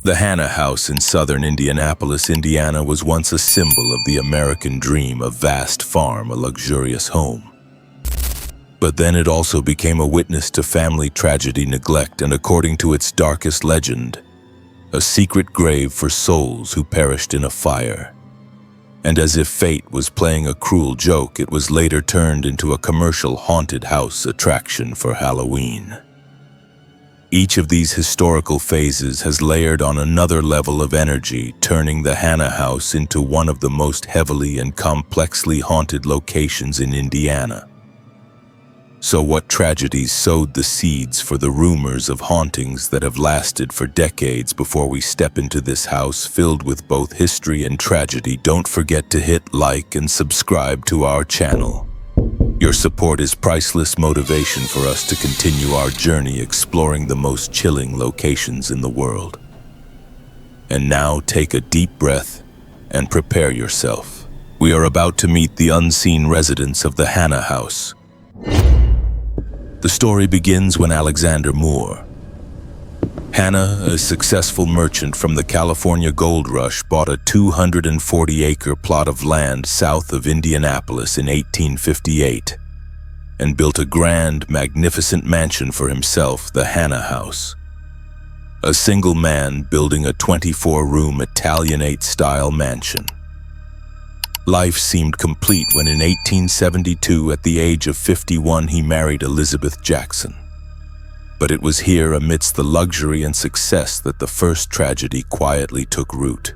The Hanna House in southern Indianapolis, Indiana was once a symbol of the American dream, a vast farm, a luxurious home. But then it also became a witness to family tragedy, neglect, and according to its darkest legend, a secret grave for souls who perished in a fire. And as if fate was playing a cruel joke, it was later turned into a commercial haunted house attraction for Halloween. Each of these historical phases has layered on another level of energy, turning the Hanna House into one of the most heavily and complexly haunted locations in Indiana. So what tragedies sowed the seeds for the rumors of hauntings that have lasted for decades before we step into this house filled with both history and tragedy? Don't forget to hit like and subscribe to our channel. Your support is priceless motivation for us to continue our journey exploring the most chilling locations in the world. And now take a deep breath and prepare yourself. We are about to meet the unseen residents of the Hanna House. The story begins when Alexander Moore, Hanna, a successful merchant from the California Gold Rush, bought a 240-acre plot of land south of Indianapolis in 1858 and built a grand, magnificent mansion for himself, the Hanna House. A single man building a 24-room Italianate-style mansion. Life seemed complete when in 1872, at the age of 51, he married Elizabeth Jackson. But it was here, amidst the luxury and success, that the first tragedy quietly took root.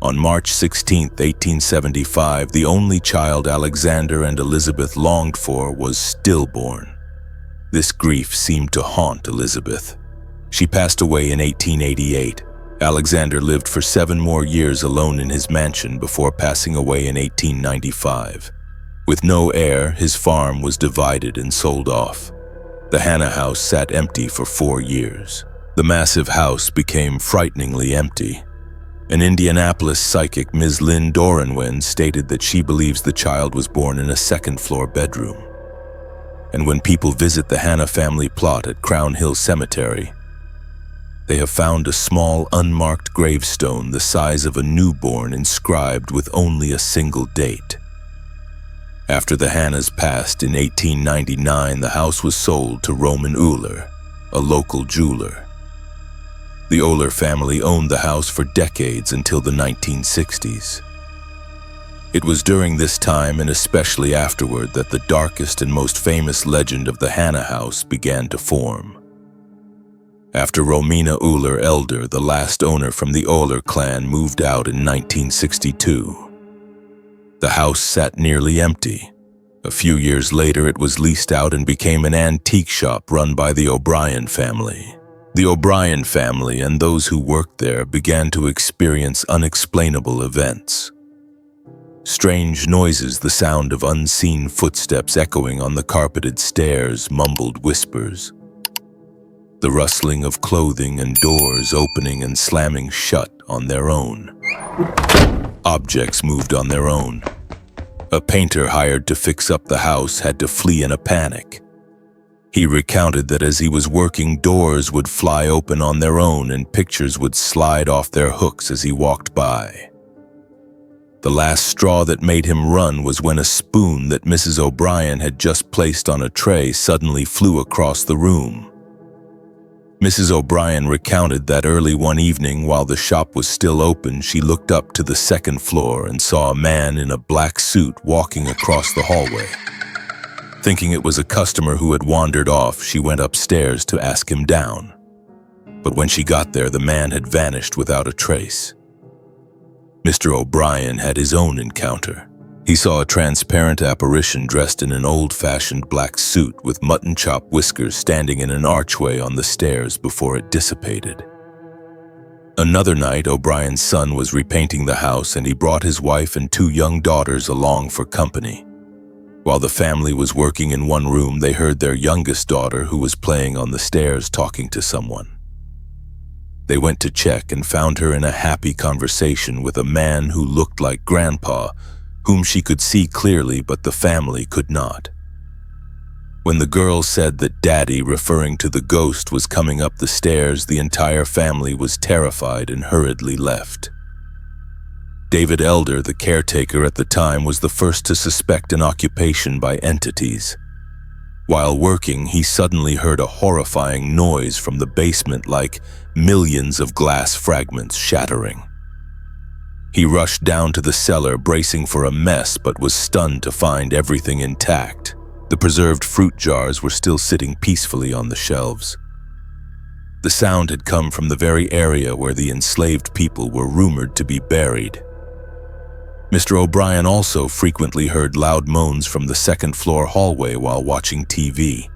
On March 16, 1875, the only child Alexander and Elizabeth longed for was stillborn. This grief seemed to haunt Elizabeth. She passed away in 1888. Alexander lived for 7 more years alone in his mansion before passing away in 1895. With no heir, his farm was divided and sold off. The Hanna House sat empty for 4 years. The massive house became frighteningly empty. An Indianapolis psychic, Ms. Lynn Dorenwin, stated that she believes the child was born in a second-floor bedroom. And when people visit the Hanna family plot at Crown Hill Cemetery, they have found a small, unmarked gravestone the size of a newborn inscribed with only a single date. After the Hannas passed in 1899, the house was sold to Roman Euler, a local jeweler. The Euler family owned the house for decades until the 1960s. It was during this time, and especially afterward, that the darkest and most famous legend of the Hanna House began to form. After Romina Euler Elder, the last owner from the Euler clan, moved out in 1962, the house sat nearly empty. A few years later, it was leased out and became an antique shop run by the O'Brien family. The O'Brien family and those who worked there began to experience unexplainable events. Strange noises, the sound of unseen footsteps echoing on the carpeted stairs, mumbled whispers. The rustling of clothing and doors opening and slamming shut on their own. Objects moved on their own. A painter hired to fix up the house had to flee in a panic. He recounted that as he was working, doors would fly open on their own and pictures would slide off their hooks as he walked by. The last straw that made him run was when a spoon that Mrs. O'Brien had just placed on a tray suddenly flew across the room. Mrs. O'Brien recounted that early one evening, while the shop was still open, she looked up to the second floor and saw a man in a black suit walking across the hallway. Thinking it was a customer who had wandered off, she went upstairs to ask him down. But when she got there, the man had vanished without a trace. Mr. O'Brien had his own encounter. He saw a transparent apparition dressed in an old-fashioned black suit with mutton chop whiskers standing in an archway on the stairs before it dissipated. Another night, O'Brien's son was repainting the house and he brought his wife and 2 young daughters along for company. While the family was working in one room, they heard their youngest daughter, who was playing on the stairs, talking to someone. They went to check and found her in a happy conversation with a man who looked like Grandpa, whom she could see clearly but the family could not. When the girl said that Daddy, referring to the ghost, was coming up the stairs, the entire family was terrified and hurriedly left. David Elder, the caretaker at the time, was the first to suspect an occupation by entities. While working, he suddenly heard a horrifying noise from the basement, like millions of glass fragments shattering. He rushed down to the cellar, bracing for a mess, but was stunned to find everything intact. The preserved fruit jars were still sitting peacefully on the shelves. The sound had come from the very area where the enslaved people were rumored to be buried. Mr. O'Brien also frequently heard loud moans from the second-floor hallway while watching TV.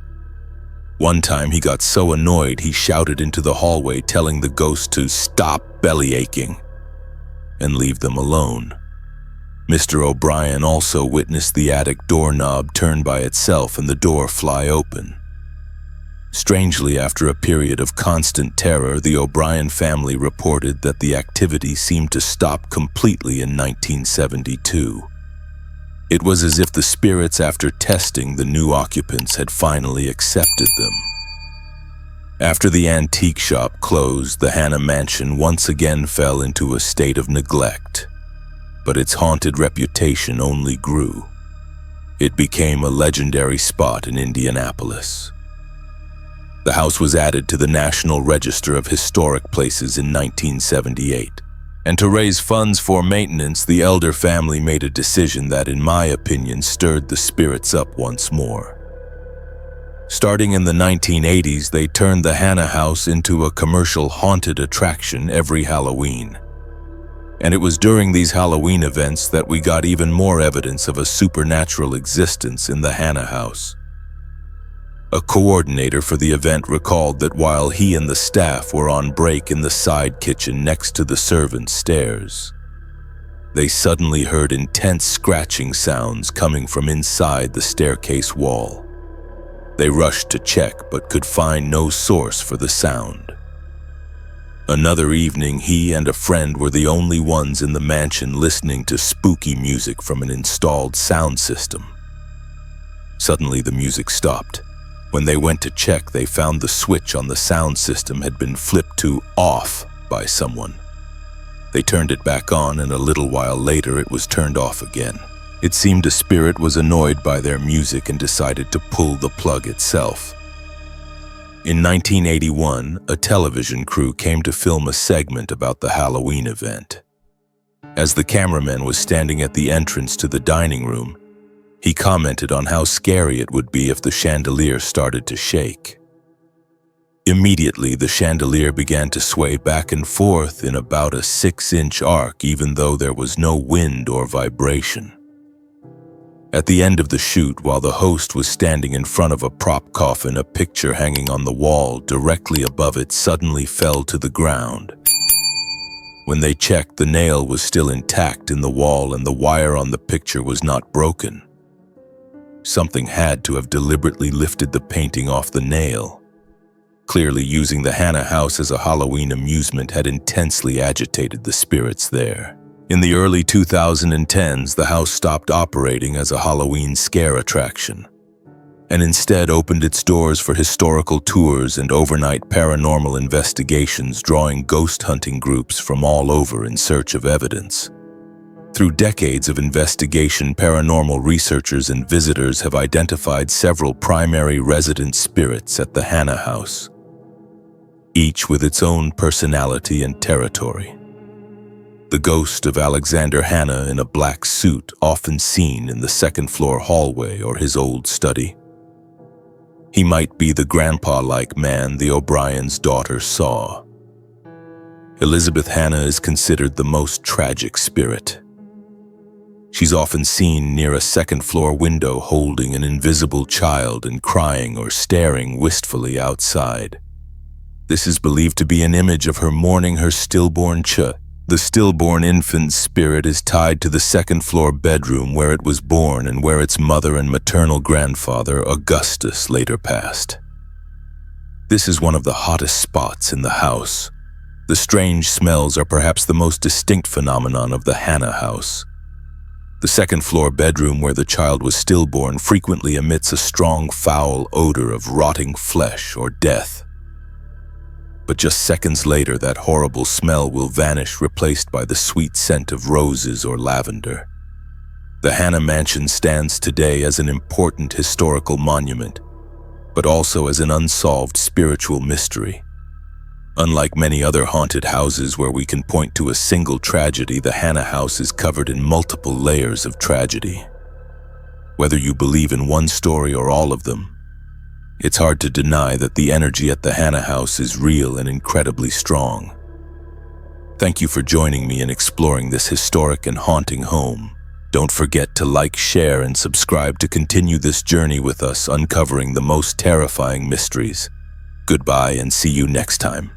One time he got so annoyed he shouted into the hallway, telling the ghost to stop bellyaching and leave them alone. Mr. O'Brien also witnessed the attic doorknob turn by itself and the door fly open. Strangely, after a period of constant terror, the O'Brien family reported that the activity seemed to stop completely in 1972. It was as if the spirits, after testing the new occupants, had finally accepted them. After the antique shop closed, the Hanna Mansion once again fell into a state of neglect, but its haunted reputation only grew. It became a legendary spot in Indianapolis. The house was added to the National Register of Historic Places in 1978, and to raise funds for maintenance, the Elder family made a decision that, in my opinion, stirred the spirits up once more. Starting in the 1980s, they turned the Hanna House into a commercial haunted attraction every Halloween. And it was during these Halloween events that we got even more evidence of a supernatural existence in the Hanna House. A coordinator for the event recalled that while he and the staff were on break in the side kitchen next to the servants' stairs, they suddenly heard intense scratching sounds coming from inside the staircase wall. They rushed to check but could find no source for the sound. Another evening, he and a friend were the only ones in the mansion listening to spooky music from an installed sound system. Suddenly, the music stopped. When they went to check, they found the switch on the sound system had been flipped to off by someone. They turned it back on, and a little while later it was turned off again. It seemed a spirit was annoyed by their music and decided to pull the plug itself. In 1981, a television crew came to film a segment about the Halloween event. As the cameraman was standing at the entrance to the dining room, he commented on how scary it would be if the chandelier started to shake. Immediately, the chandelier began to sway back and forth in about a 6-inch arc, even though there was no wind or vibration. At the end of the shoot, while the host was standing in front of a prop coffin, a picture hanging on the wall directly above it suddenly fell to the ground. When they checked, the nail was still intact in the wall and the wire on the picture was not broken. Something had to have deliberately lifted the painting off the nail. Clearly, using the Hanna House as a Halloween amusement had intensely agitated the spirits there. In the early 2010s, the house stopped operating as a Halloween scare attraction, and instead opened its doors for historical tours and overnight paranormal investigations, drawing ghost hunting groups from all over in search of evidence. Through decades of investigation, paranormal researchers and visitors have identified several primary resident spirits at the Hanna House, each with its own personality and territory. The ghost of Alexander Hanna in a black suit, often seen in the second-floor hallway or his old study. He might be the grandpa-like man the O'Brien's daughter saw. Elizabeth Hanna is considered the most tragic spirit. She's often seen near a second-floor window holding an invisible child and crying or staring wistfully outside. This is believed to be an image of her mourning her stillborn child. The stillborn infant spirit is tied to the second-floor bedroom where it was born and where its mother and maternal grandfather, Augustus, later passed. This is one of the hottest spots in the house. The strange smells are perhaps the most distinct phenomenon of the Hanna House. The second-floor bedroom where the child was stillborn frequently emits a strong, foul odor of rotting flesh or death. But just seconds later, that horrible smell will vanish, replaced by the sweet scent of roses or lavender. The Hannah Mansion stands today as an important historical monument, but also as an unsolved spiritual mystery. Unlike many other haunted houses where we can point to a single tragedy, the Hannah house is covered in multiple layers of tragedy. Whether you believe in one story or all of them, it's hard to deny that the energy at the Hannah house is real and incredibly strong. Thank you for joining me in exploring this historic and haunting home. Don't forget to like, share, and subscribe to continue this journey with us, uncovering the most terrifying mysteries. Goodbye and see you next time.